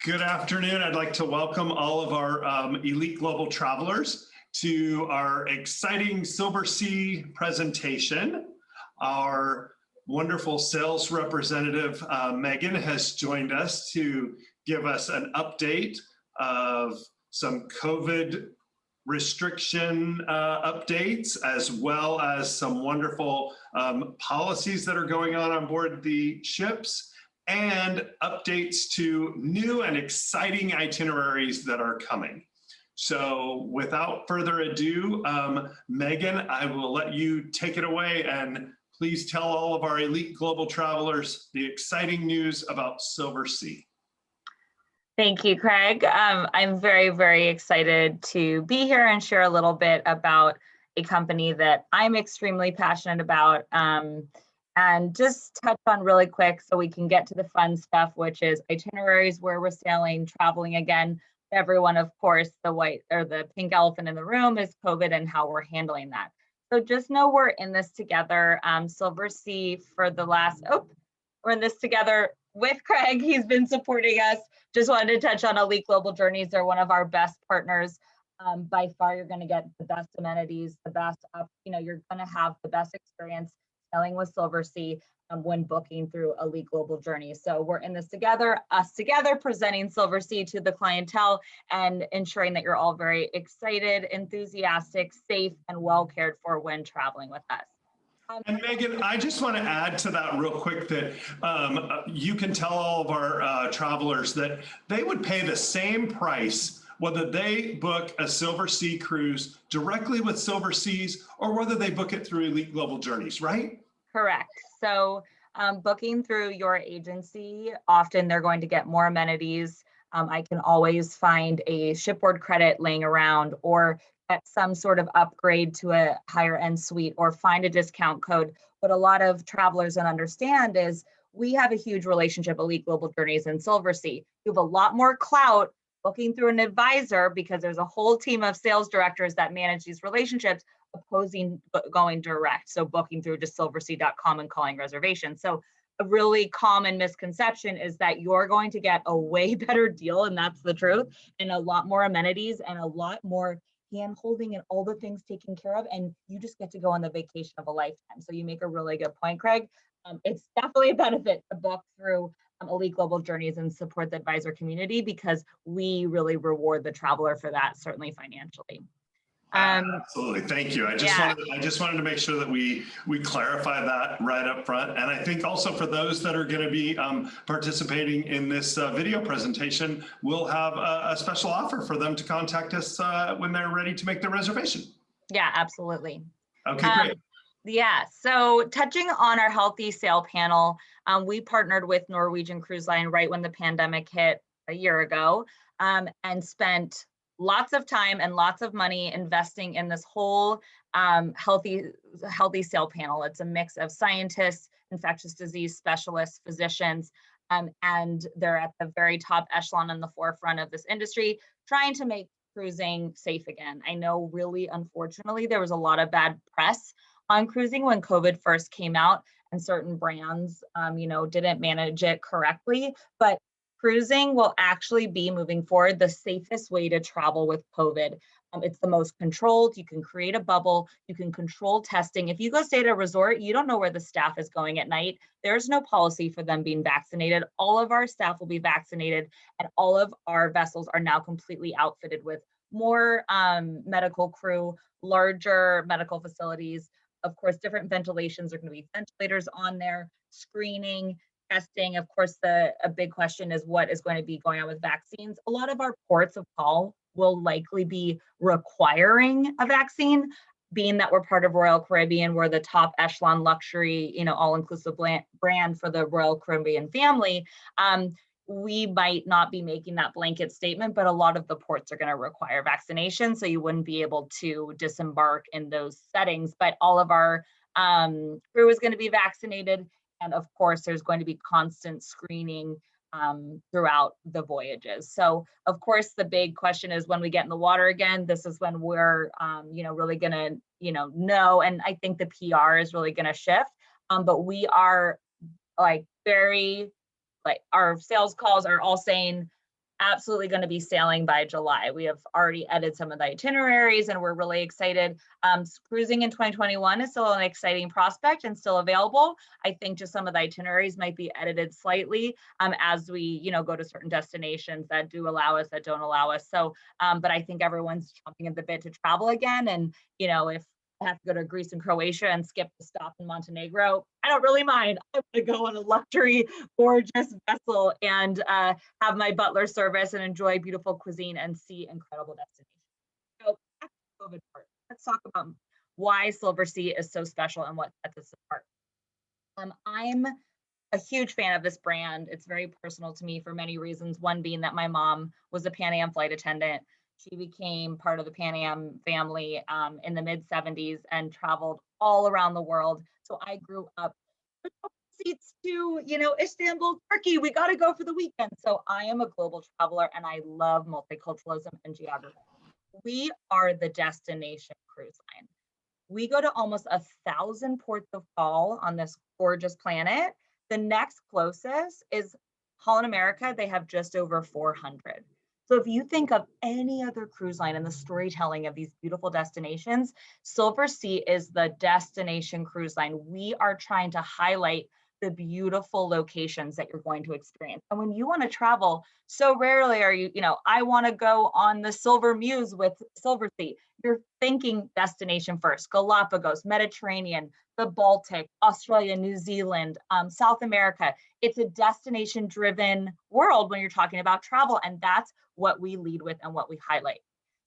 Good afternoon. I'd like to welcome all of our elite global travelers to our exciting Silversea presentation. Our wonderful sales representative, Megan, has joined us to give us an update of some COVID restriction updates, as well as some wonderful policies that are going on board the ships, and updates to new and exciting itineraries that are coming. So without further ado, Megan, I will let you take it away, and please tell all of our elite global travelers the exciting news about Silversea. Thank you, Craig. I'm very, very excited to be here and share a little bit about a company that I'm extremely passionate about. And just touch on really quick so we can get to the fun stuff, which is itineraries, where we're sailing, traveling again. Everyone, of course, the white or the pink elephant in the room is COVID and how we're handling that. So just know we're in this together. Silversea for the last, we're in this together with Craig. He's been supporting us. Just wanted to touch on Elite Global Journeys. They're one of our best partners. By far, you're going to get the best amenities, the best, you're going to have the best experience sailing with Silversea when booking through Elite Global Journeys. So we're in this together, us together, presenting Silversea to the clientele and ensuring that you're all very excited, enthusiastic, safe, and well cared for when traveling with us. And Megan, I just want to add to that real quick that you can tell all of our travelers that they would pay the same price whether they book a Silversea cruise directly with Silverseas or whether they book it through Elite Global Journeys, right? Correct. So booking through your agency, often they're going to get more amenities. I can always find a shipboard credit laying around, or get some sort of upgrade to a higher end suite, or find a discount code. What a lot of travelers don't understand is we have a huge relationship, Elite Global Journeys and Silversea. You have a lot more clout booking through an advisor because there's a whole team of sales directors that manage these relationships, opposing going direct. So booking through just silversea.com and calling reservations. So a really common misconception is that you're going to get a way better deal, and that's the truth, and a lot more amenities and a lot more hand holding and all the things taken care of, and you just get to go on the vacation of a lifetime. So you make a really good point, Craig. It's definitely a benefit to book through Elite Global Journeys and support the advisor community, because we really reward the traveler for that, certainly financially. Absolutely, thank you. I just wanted to make sure that we clarify that right up front. And I think also for those that are going to be participating in this video presentation, we'll have a special offer for them to contact us when they're ready to make their reservation. Yeah, absolutely. Okay, great. Yeah, so touching on our Healthy Sail panel, we partnered with Norwegian Cruise Line right when the pandemic hit a year ago, and spent lots of time and lots of money investing in this whole healthy sail panel. It's a mix of scientists, infectious disease specialists, physicians, and they're at the very top echelon in the forefront of this industry, trying to make cruising safe again. I know, really, unfortunately, there was a lot of bad press on cruising when COVID first came out, and certain brands, didn't manage it correctly. But cruising will actually be, moving forward, the safest way to travel with COVID. It's the most controlled. You can create a bubble. You can control testing. If you go stay at a resort, you don't know where the staff is going at night. There's no policy for them being vaccinated. All of our staff will be vaccinated, and all of our vessels are now completely outfitted with more medical crew, larger medical facilities. Of course, different ventilations. Are going to be ventilators on there, screening, testing. Of course, a big question is what is going to be going on with vaccines. A lot of our ports of call will likely be requiring a vaccine, being that we're part of Royal Caribbean. We're the top echelon luxury, all-inclusive brand for the Royal Caribbean family. We might not be making that blanket statement, but a lot of the ports are going to require vaccination, so you wouldn't be able to disembark in those settings. But all of our crew is going to be vaccinated, and of course, there's going to be constant screening throughout the voyages. So, of course, the big question is when we get in the water again. This is when we're, really going to, know, and I think the PR is really going to shift. But we are very, our sales calls are all saying absolutely going to be sailing by July. We have already edited some of the itineraries and we're really excited. Cruising in 2021 is still an exciting prospect and still available. I think just some of the itineraries might be edited slightly as we, go to certain destinations that do allow us, that don't allow us. So, but I think everyone's chomping at the bit to travel again. And, if I have to go to Greece and Croatia and skip the stop in Montenegro, I don't really mind. I want to go on a luxury, gorgeous vessel and have my butler service and enjoy beautiful cuisine and see incredible destinations. So back to the COVID part. Let's talk about why Silversea is so special and what sets us apart. I'm a huge fan of this brand. It's very personal to me for many reasons. One being that my mom was a Pan Am flight attendant. She became part of the Pan Am family in the mid 70s and traveled all around the world. So I grew up with seats to, Istanbul, Turkey. We got to go for the weekend. So I am a global traveler and I love multiculturalism and geography. We are the destination cruise line. We go to almost 1,000 ports of call on this gorgeous planet. The next closest is Holland America. They have just over 400. So if you think of any other cruise line and the storytelling of these beautiful destinations, Silversea is the destination cruise line. We are trying to highlight the beautiful locations that you're going to experience. And when you want to travel, so rarely are you, I want to go on the Silver Muse with Silversea. You're thinking destination first, Galapagos, Mediterranean, the Baltic, Australia, New Zealand, South America. It's a destination driven world when you're talking about travel. And that's what we lead with and what we highlight.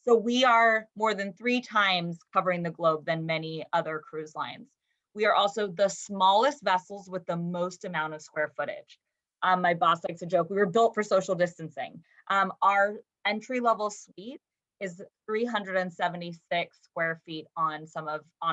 So we are more than 3 times covering the globe than many other cruise lines. We are also the smallest vessels with the most amount of square footage. My boss likes to joke, we were built for social distancing. Our entry level suite is 376 square feet on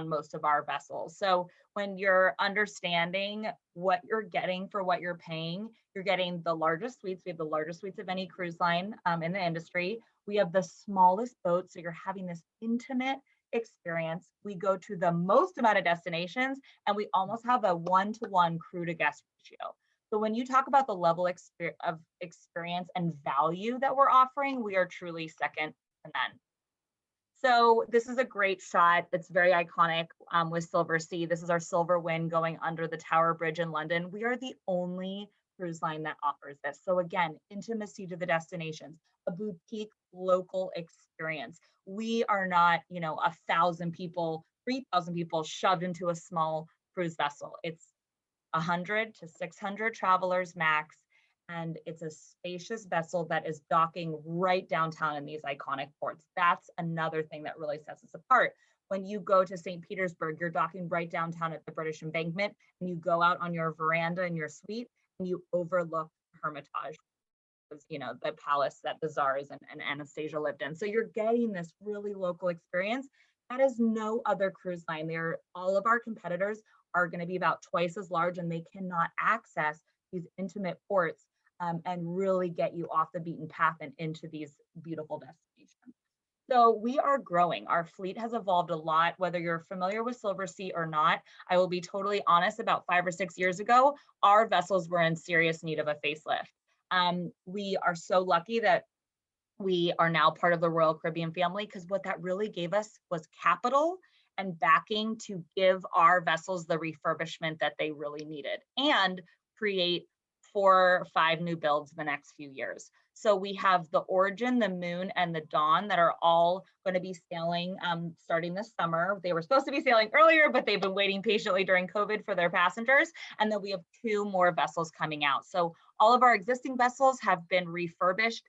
most of our vessels. So when you're understanding what you're getting for what you're paying, you're getting the largest suites. We have the largest suites of any cruise line in the industry. We have the smallest boats, so you're having this intimate experience. We go to the most amount of destinations, and we almost have a 1-to-1 crew to guest ratio. So when you talk about the level of experience and value that we're offering, we are truly second to none. So this is a great shot. It's very iconic with Silversea. This is our silver wind going under the Tower Bridge in London. We are the only cruise line that offers this. So again, intimacy to the destinations, a boutique local experience. We are not, 1,000 people, 3,000 people shoved into a small cruise vessel. It's 100 to 600 travelers max. And it's a spacious vessel that is docking right downtown in these iconic ports. That's another thing that really sets us apart. When you go to St. Petersburg, you're docking right downtown at the British Embankment, and you go out on your veranda in your suite, and you overlook Hermitage, the palace that the Tsars and Anastasia lived in. So you're getting this really local experience. That is no other cruise line. All of our competitors are going to be about twice as large, and they cannot access these intimate ports and really get you off the beaten path and into these beautiful destinations. So we are growing. Our fleet has evolved a lot, whether you're familiar with Silversea or not. I will be totally honest, about 5 or 6 years ago, our vessels were in serious need of a facelift. We are so lucky that we are now part of the Royal Caribbean family, because what that really gave us was capital and backing to give our vessels the refurbishment that they really needed and create 4 or 5 new builds in the next few years. So we have the Origin, the Moon, and the Dawn that are all going to be sailing starting this summer. They were supposed to be sailing earlier, but they've been waiting patiently during COVID for their passengers. And then we have 2 more vessels coming out. So all of our existing vessels have been refurbished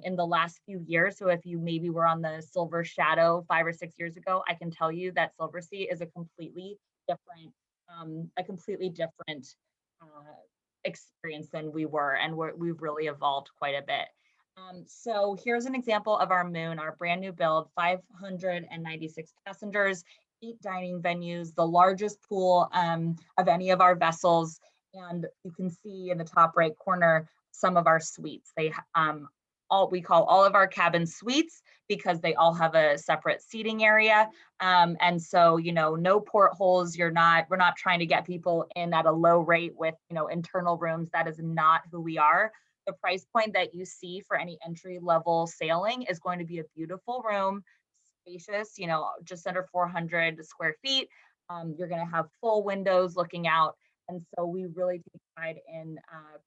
in the last few years. So if you maybe were on the Silver Shadow 5 or 6 years ago, I can tell you that Silversea is a completely different experience than we were, and we've really evolved quite a bit. So here's an example of our Moon, our brand new build, 596 passengers, 8 dining venues, the largest pool of any of our vessels. And you can see in the top right corner some of our suites. We call all of our cabins suites because they all have a separate seating area. And so, no portholes. We're not trying to get people in at a low rate with, internal rooms. That is not who we are. The price point that you see for any entry level sailing is going to be a beautiful room, spacious, just under 400 square feet. You're going to have full windows looking out. And so we really take pride in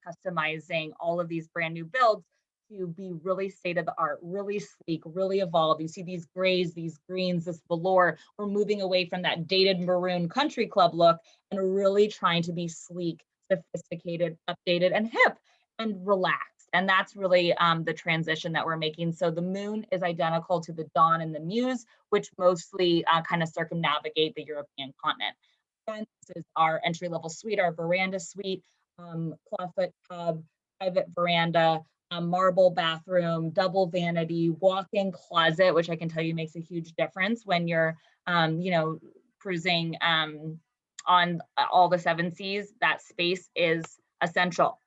customizing all of these brand new builds to be really state of the art, really sleek, really evolved. You see these grays, these greens, this velour. We're moving away from that dated maroon country club look and really trying to be sleek, sophisticated, updated, and hip and relaxed. And that's really the transition that we're making. So the Moon is identical to the Dawn and the Muse, which mostly kind of circumnavigate the European continent. And this is our entry-level suite, our veranda suite, clawfoot tub, private veranda, marble bathroom, double vanity, walk-in closet, which I can tell you makes a huge difference when you're, cruising on all the seven seas. That space is essential.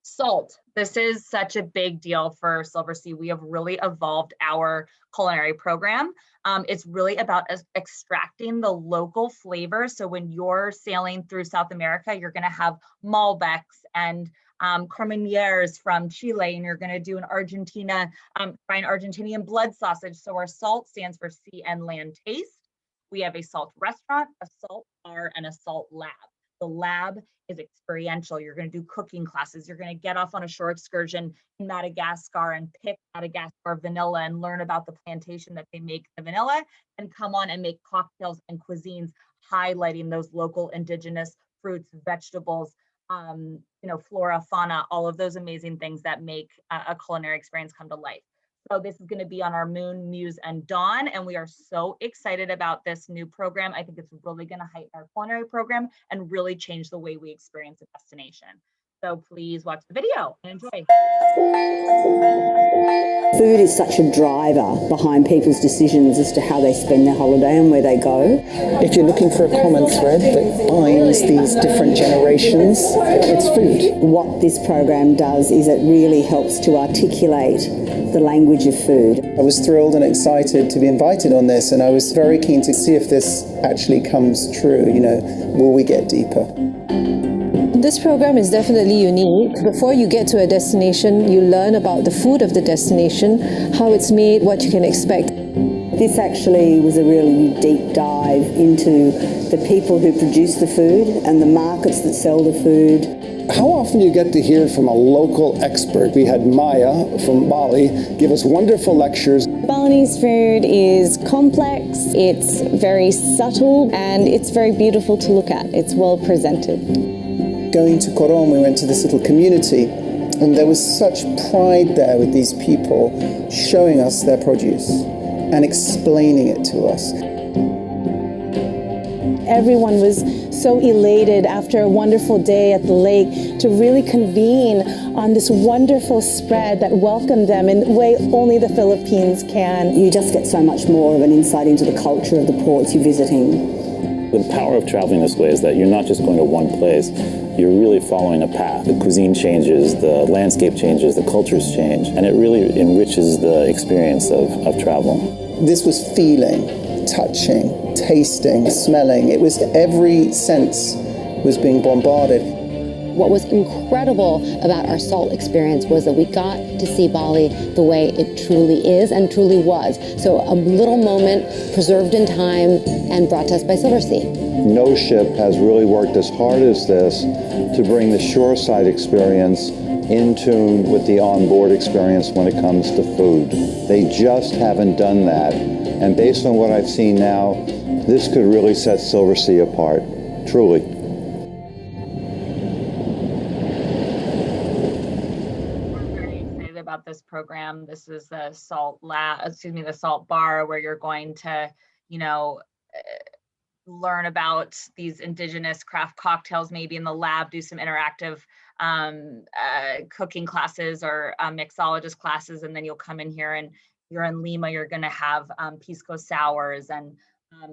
Salt. This is such a big deal for Silversea. We have really evolved our culinary program. It's really about extracting the local flavors. So when you're sailing through South America, you're going to have Malbecs and Carmenieres from Chile, and you're going to do an try an Argentinian blood sausage. So our salt stands for sea and land taste. We have a salt restaurant, a salt bar, and a salt lab. The lab is experiential. You're going to do cooking classes. You're going to get off on a shore excursion in Madagascar and pick Madagascar vanilla and learn about the plantation that they make the vanilla, and come on and make cocktails and cuisines highlighting those local indigenous fruits, vegetables, flora, fauna, all of those amazing things that make a culinary experience come to life. So this is going to be on our Moon, Muse, and Dawn, and we are so excited about this new program. I think it's really going to heighten our culinary program and really change the way we experience a destination. So please watch the video and enjoy. Food is such a driver behind people's decisions as to how they spend their holiday and where they go. If you're looking for a common thread that binds these different generations, it's food. What this program does is it really helps to articulate the language of food. I was thrilled and excited to be invited on this, and I was very keen to see if this actually comes true. Will we get deeper? This program is definitely unique. Before you get to a destination, you learn about the food of the destination, how it's made, what you can expect. This actually was a really deep dive into the people who produce the food and the markets that sell the food. How often do you get to hear from a local expert? We had Maya from Bali give us wonderful lectures. Balinese food is complex, it's very subtle, and it's very beautiful to look at. It's well presented. Going to Coron, we went to this little community, and there was such pride there with these people showing us their produce and explaining it to us. Everyone was so elated after a wonderful day at the lake to really convene on this wonderful spread that welcomed them in the way only the Philippines can. You just get so much more of an insight into the culture of the ports you're visiting. The power of traveling this way is that you're not just going to one place, you're really following a path. The cuisine changes, the landscape changes, the cultures change, and it really enriches the experience of travel. This was feeling, touching, tasting, smelling. It was every sense was being bombarded. What was incredible about our salt experience was that we got to see Bali the way it truly is and truly was. So a little moment preserved in time and brought to us by Silversea. No ship has really worked as hard as this to bring the shoreside experience in tune with the onboard experience when it comes to food. They just haven't done that. And based on what I've seen now, this could really set Silversea apart, truly. About this program. This is the salt bar, where you're going to, learn about these indigenous craft cocktails, maybe in the lab, do some interactive cooking classes or mixologist classes, and then you'll come in here and you're in Lima, you're going to have pisco sours. And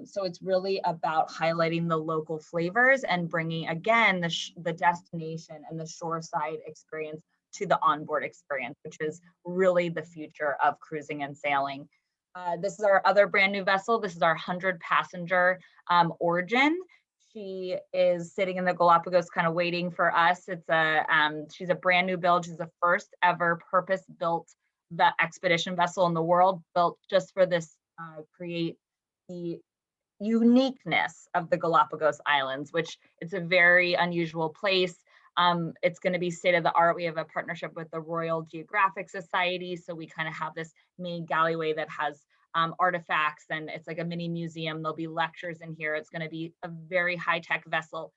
so it's really about highlighting the local flavors and bringing, again, the destination and the shoreside experience to the onboard experience, which is really the future of cruising and sailing. This is our other brand new vessel. This is our 100-passenger Origin. She is sitting in the Galapagos kind of waiting for us. She's a brand new build. She's the first ever purpose-built expedition vessel in the world, built just for this, create the uniqueness of the Galapagos Islands, which it's a very unusual place. It's going to be state of the art. We have a partnership with the Royal Geographic Society. So we kind of have this main galleyway that has artifacts, and it's like a mini museum. There'll be lectures in here. It's going to be a very high-tech vessel,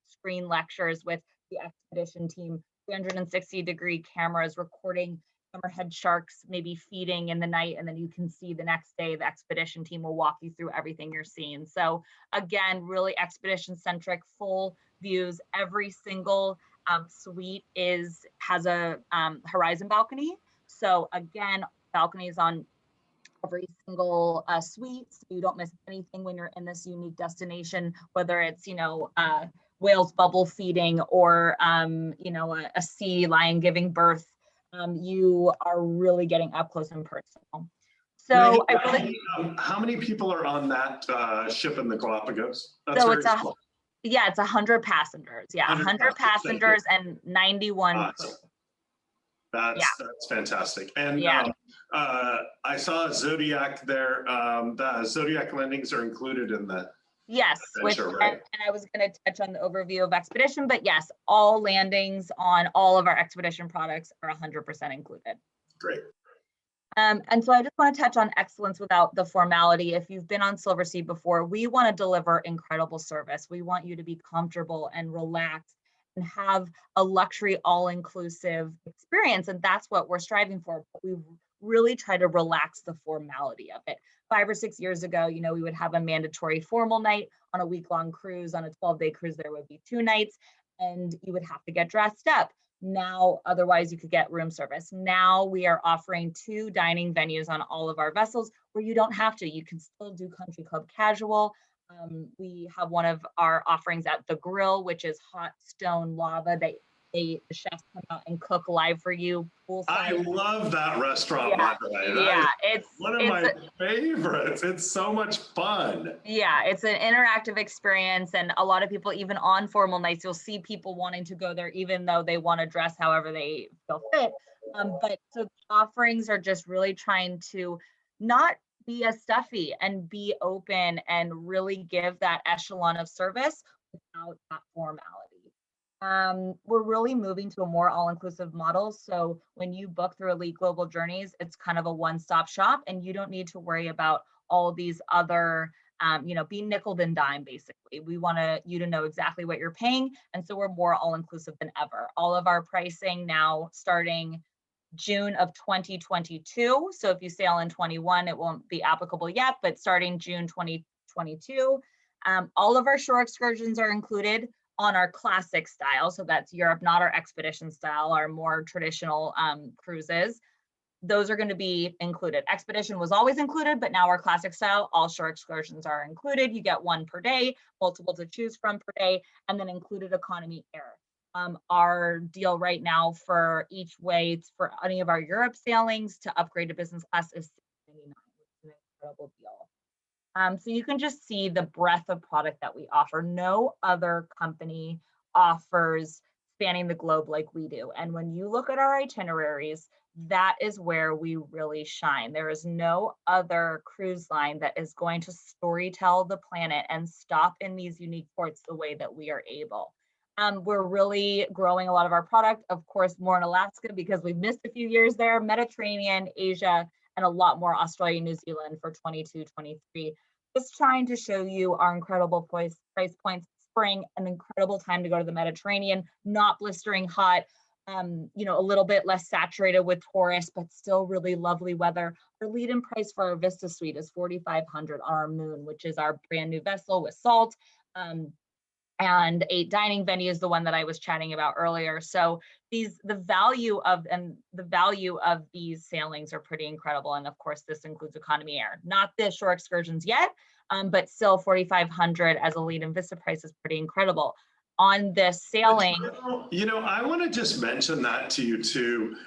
screen lectures with the expedition team, 360-degree cameras recording hammerhead sharks maybe feeding in the night, and then you can see the next day the expedition team will walk you through everything you're seeing. So again, really expedition centric, full views. Every single suite has a horizon balcony. So again, balconies on every single suite, so you don't miss anything when you're in this unique destination, whether it's whales bubble feeding or a sea lion giving birth. You are really getting up close and personal. So how many people are on that ship in the Galapagos? That's so it's small. It's 100 passengers. 100 passengers and 91 crew. That's fantastic. And I saw Zodiac there. The Zodiac landings are included in the Yes, and I was going to touch on the overview of expedition, but yes, all landings on all of our expedition products are 100% included. Great. And so I just want to touch on excellence without the formality. If you've been on Silversea before, we want to deliver incredible service. We want you to be comfortable and relaxed and have a luxury all-inclusive experience, and that's what we're striving for. But we really try to relax the formality of it. 5 or 6 years ago, we would have a mandatory formal night on a week-long cruise. On a 12-day cruise, there would be 2 nights, and you would have to get dressed up. Now, otherwise, you could get room service. Now we are offering 2 dining venues on all of our vessels where you don't have to. You can still do country club casual. We have one of our offerings at the Grill, which is hot stone lava. The chefs come out and cook live for you. Poolside. I love that restaurant, by the way. It's one of my favorites. It's so much fun. Yeah, it's an interactive experience, and a lot of people, even on formal nights, you'll see people wanting to go there, even though they want to dress however they feel fit. But so the offerings are just really trying to not be as stuffy and be open and really give that echelon of service without that formality. We're really moving to a more all-inclusive model. So when you book through Elite Global Journeys, it's kind of a one-stop shop, and you don't need to worry about all these other, being nickel and dime, basically. We want you to know exactly what you're paying. And so we're more all-inclusive than ever. All of our pricing now starting June of 2022. So if you sail in 21, it won't be applicable yet, but starting June 2022, all of our shore excursions are included on our classic style. So that's Europe, not our expedition style, our more traditional cruises. Those are going to be included. Expedition was always included, but now our classic style, all shore excursions are included. You get 1 per day, multiple to choose from per day, and then included economy air. Our deal right now for each way for any of our Europe sailings to upgrade to business class is $699, which is an incredible deal. So you can just see the breadth of product that we offer. No other company offers spanning the globe like we do. And when you look at our itineraries, that is where we really shine. There is no other cruise line that is going to storytell the planet and stop in these unique ports the way that we are able. We're really growing a lot of our product, of course, more in Alaska because we've missed a few years there, Mediterranean, Asia, and a lot more Australia, New Zealand for 22, 23. Just trying to show you our incredible price points. Spring, an incredible time to go to the Mediterranean, not blistering hot, a little bit less saturated with tourists, but still really lovely weather. Our lead-in price for our Vista Suite is $4,500 on our Moon, which is our brand new vessel with salt. And 8 dining venues, the one that I was chatting about earlier. So the value of these sailings are pretty incredible. And of course, this includes economy air, not the shore excursions yet, but still $4,500 as a lead-in Vista price is pretty incredible. On this sailing, I want to just mention that to you too,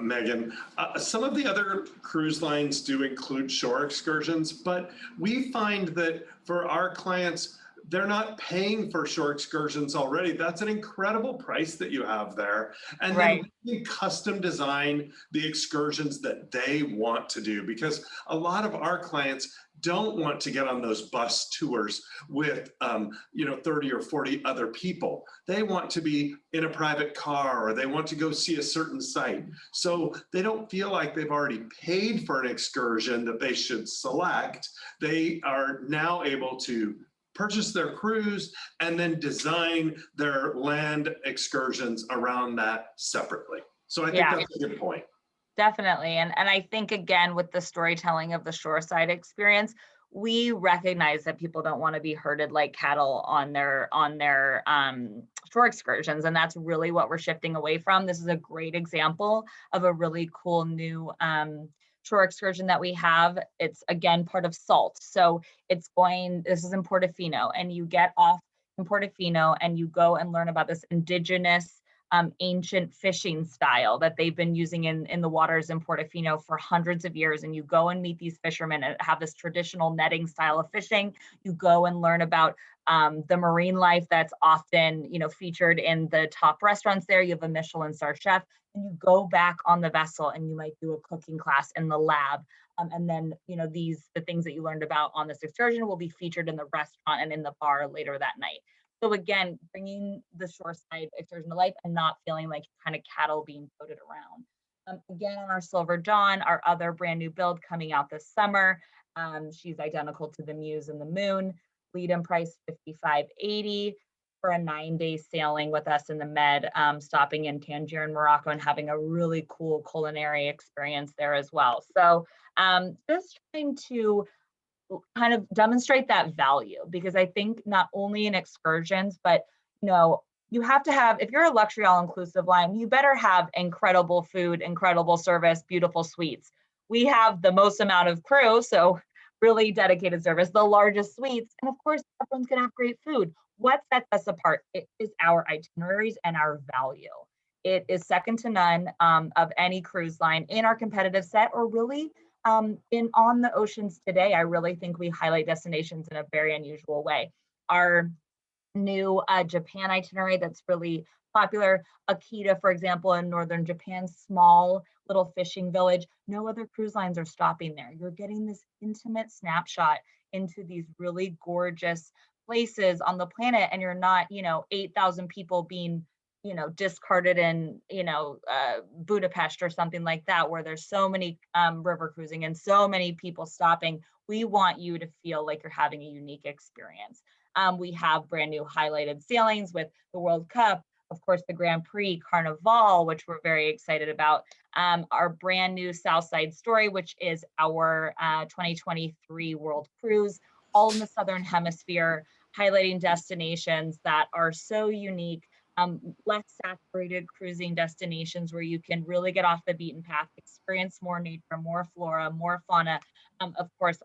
Megan. Some of the other cruise lines do include shore excursions, but we find that for our clients, they're not paying for shore excursions already. That's an incredible price that you have there. And Right. then we can custom design the excursions that they want to do, because a lot of our clients don't want to get on those bus tours with 30 or 40 other people. They want to be in a private car, or they want to go see a certain site. So they don't feel like they've already paid for an excursion that they should select. They are now able to purchase their cruise and then design their land excursions around that separately. So I think Yeah. that's a good point. Definitely. And I think, again, with the storytelling of the shoreside experience, we recognize that people don't want to be herded like cattle on their shore excursions. And that's really what we're shifting away from. This is a great example of a really cool new shore excursion that we have. It's, again, part of SALT. So this is in Portofino, and you get off in Portofino and you go and learn about this indigenous ancient fishing style that they've been using in the waters in Portofino for hundreds of years. And you go and meet these fishermen and have this traditional netting style of fishing. You go and learn about the marine life that's often, featured in the top restaurants there. You have a Michelin star chef, and you go back on the vessel and you might do a cooking class in the lab. And then, the things that you learned about on this excursion will be featured in the restaurant and in the bar later that night. So again, bringing the shoreside excursion to life and not feeling like kind of cattle being toted around. Again, on our Silver Dawn, our other brand new build coming out this summer. She's identical to the Muse and the Moon. Lead-in price $55.80 for a 9-day sailing with us in the Med, stopping in Tangier in Morocco and having a really cool culinary experience there as well. So just trying to kind of demonstrate that value, because I think not only in excursions, but you have to have, if you're a luxury all-inclusive line, you better have incredible food, incredible service, beautiful suites. We have the most amount of crew, so really dedicated service, the largest suites, and of course, everyone's gonna have great food. What sets us apart? It is our itineraries and our value. It is second to none of any cruise line in our competitive set, or really on the oceans today. I really think we highlight destinations in a very unusual way. Our new Japan itinerary that's really popular, Akita, for example, in northern Japan, small little fishing village. No other cruise lines are stopping there. You're getting this intimate snapshot into these really gorgeous places on the planet, and you're not, 8,000 people being discarded in, Budapest or something like that, where there's so many river cruising and so many people stopping. We want you to feel like you're having a unique experience. We have brand new highlighted sailings with the World Cup, of course, the Grand Prix, Carnival, which we're very excited about. Our brand new Southside Story, which is our 2023 World Cruise, all in the Southern Hemisphere, highlighting destinations that are so unique. Less saturated cruising destinations where you can really get off the beaten path, experience more nature, more flora, more fauna, of course,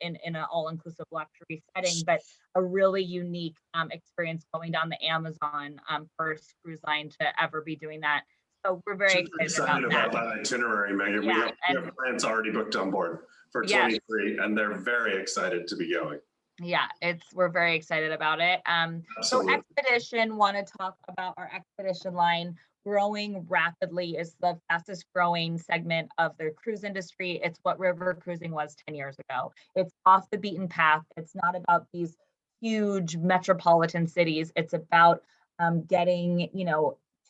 in an all-inclusive luxury setting, but a really unique experience going down the Amazon, first cruise line to ever be doing that. So we're very excited about that itinerary, Megan. Yeah, we have plans already booked on board for 23, and they're very excited to be going. Yeah, we're very excited about it. So Expedition, want to talk about our Expedition line growing rapidly, is the fastest growing segment of the cruise industry. It's what river cruising was 10 years ago. It's off the beaten path. It's not about these huge metropolitan cities. It's about getting,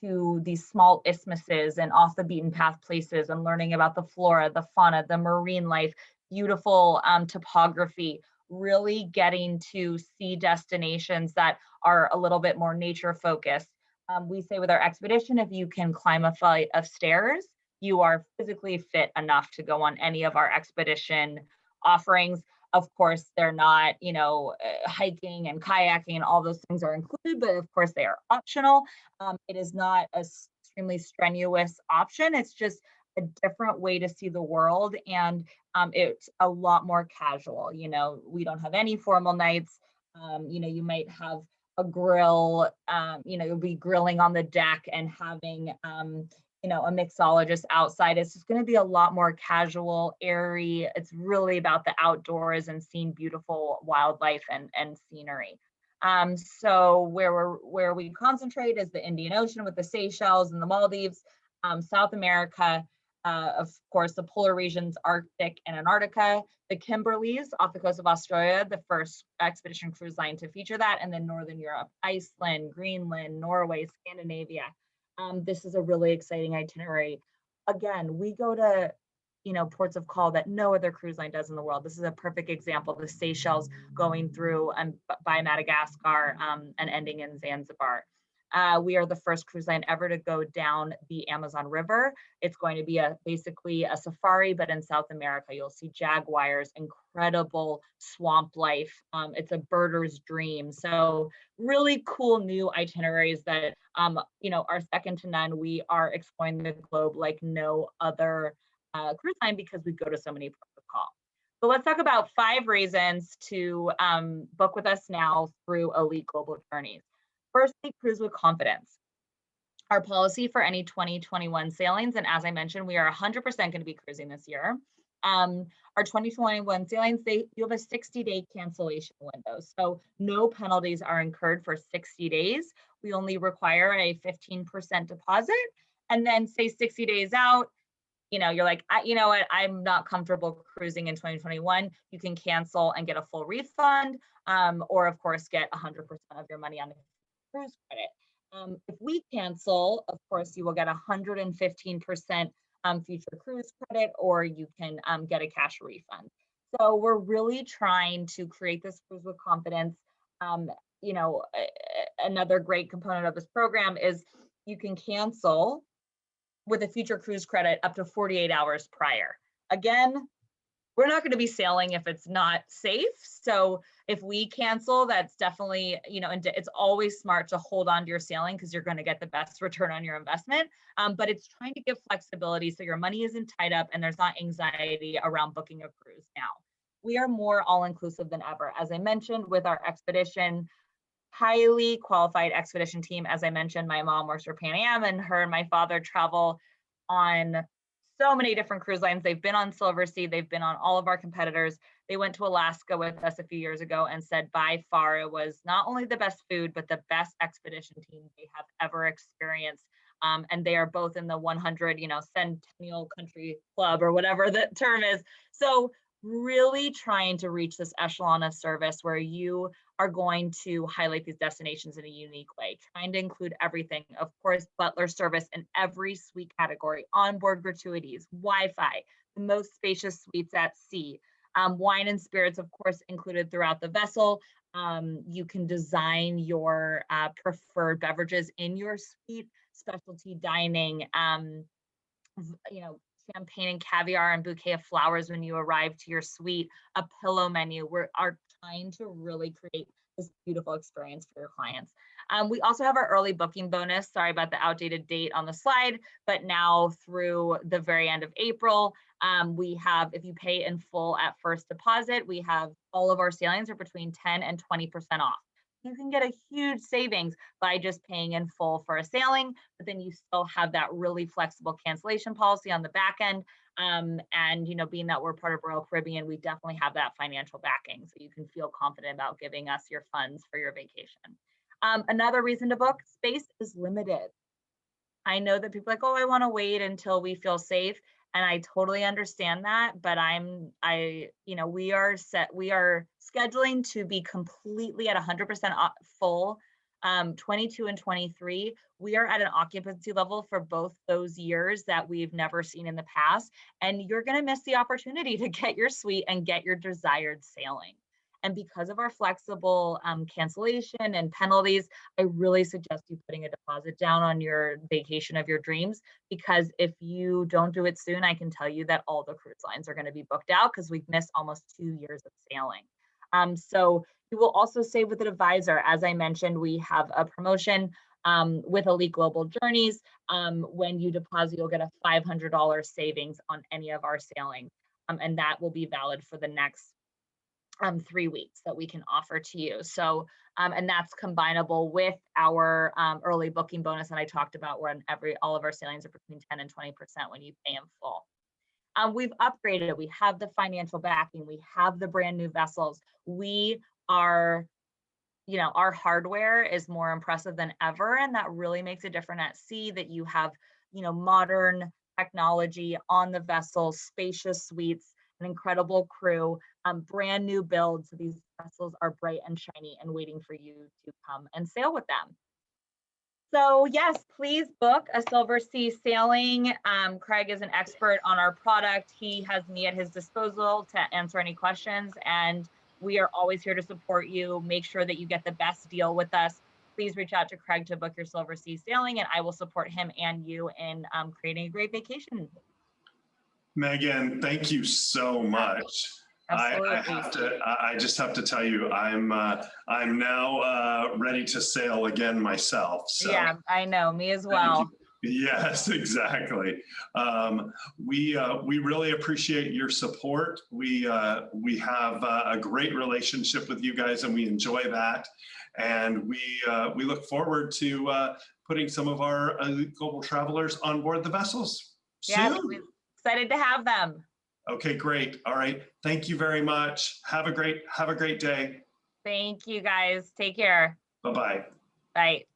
to these small isthmuses and off the beaten path places and learning about the flora, the fauna, the marine life, beautiful topography, really getting to see destinations that are a little bit more nature focused. We say with our Expedition, if you can climb a flight of stairs, you are physically fit enough to go on any of our Expedition offerings. Of course, they're not, hiking and kayaking and all those things are included, but of course they are optional. It is not a extremely strenuous option. It's just a different way to see the world, and it's a lot more casual. We don't have any formal nights. You might have a grill, you'll be grilling on the deck and having a mixologist outside. It's just going to be a lot more casual, airy. It's really about the outdoors and seeing beautiful wildlife and scenery. So where we concentrate is the Indian Ocean with the Seychelles and the Maldives, South America, of course, the polar regions, Arctic and Antarctica, the Kimberleys off the coast of Australia, the first expedition cruise line to feature that, and then Northern Europe, Iceland, Greenland, Norway, Scandinavia. This is a really exciting itinerary. Again, we go to ports of call that no other cruise line does in the world. This is a perfect example. The Seychelles going through by Madagascar and ending in Zanzibar. We are the first cruise line ever to go down the Amazon River. It's going to be basically a safari, but in South America. You'll see jaguars, incredible swamp life. It's a birder's dream. So really cool new itineraries that are second to none. We are exploring the globe like no other cruise line because we go to so many ports of call. So let's talk about 5 reasons to book with us now through Elite Global Journeys. Firstly, cruise with confidence. Our policy for any 2021 sailings, and as I mentioned, we are 100% going to be cruising this year. Our 2021 sailings, you have a 60-day cancellation window. So no penalties are incurred for 60 days. We only require a 15% deposit. And then say 60 days out, you're like, you know what, I'm not comfortable cruising in 2021. You can cancel and get a full refund, or of course, get 100% of your money on the cruise credit. If we cancel, of course, you will get 115% future cruise credit, or you can get a cash refund. So we're really trying to create this cruise with confidence. Another great component of this program is you can cancel with a future cruise credit up to 48 hours prior. Again, we're not going to be sailing if it's not safe. So if we cancel, that's definitely, and it's always smart to hold on to your sailing because you're going to get the best return on your investment. But it's trying to give flexibility so your money isn't tied up and there's not anxiety around booking a cruise now. We are more all-inclusive than ever. As I mentioned, with our expedition, highly qualified expedition team. As I mentioned, my mom works for Pan Am, and her and my father travel on so many different cruise lines. They've been on Silversea. They've been on all of our competitors. They went to Alaska with us a few years ago and said by far it was not only the best food, but the best expedition team they have ever experienced. And they are both in the 100, Centennial Country Club or whatever the term is. So really trying to reach this echelon of service where you are going to highlight these destinations in a unique way, trying to include everything. Of course, butler service in every suite category, onboard gratuities, Wi-Fi, the most spacious suites at sea, wine and spirits, of course, included throughout the vessel. You can design your preferred beverages in your suite, specialty dining, champagne and caviar and bouquet of flowers when you arrive to your suite, a pillow menu. We are trying to really create this beautiful experience for your clients. We also have our early booking bonus. Sorry about the outdated date on the slide, but now through the very end of April, we have, if you pay in full at first deposit, we have all of our sailings are between 10 and 20% off. You can get a huge savings by just paying in full for a sailing, but then you still have that really flexible cancellation policy on the back end. And being that we're part of Royal Caribbean, we definitely have that financial backing, so you can feel confident about giving us your funds for your vacation. Another reason to book, space is limited. I know that people are like, oh, I want to wait until we feel safe. And I totally understand that, but we are scheduling to be completely at 100% full. 22 and 23, we are at an occupancy level for both those years that we've never seen in the past. And you're going to miss the opportunity to get your suite and get your desired sailing. And because of our flexible cancellation and penalties, I really suggest you putting a deposit down on your vacation of your dreams, because if you don't do it soon, I can tell you that all the cruise lines are going to be booked out because we've missed almost 2 years of sailing. So you will also save with an advisor. As I mentioned, we have a promotion with Elite Global Journeys. When you deposit, you'll get a $500 savings on any of our sailing. And that will be valid for the next 3 weeks that we can offer to you. So, and that's combinable with our early booking bonus that I talked about, where all of our sailings are between 10 and 20% when you pay in full. We've upgraded. We have the financial backing. We have the brand new vessels. We are our hardware is more impressive than ever. And that really makes it different at sea, that you have, modern technology on the vessel, spacious suites, an incredible crew, brand new builds. So these vessels are bright and shiny and waiting for you to come and sail with them. So yes, please book a Silversea sailing. Craig is an expert on our product. He has me at his disposal to answer any questions, and we are always here to support you. Make sure that you get the best deal with us. Please reach out to Craig to book your Silversea sailing, and I will support him and you in creating a great vacation. Megan, thank you so much. Absolutely. I just have to tell you, I'm now ready to sail again myself. So. Yeah, I know, me as well. Yes, exactly. We really appreciate your support. We have a great relationship with you guys, and we enjoy that. And we look forward to putting some of our global travelers on board the vessels soon. Yes, we're excited to have them. Okay, great. All right. Thank you very much. Have a great day. Thank you guys. Take care. Bye-bye. Bye.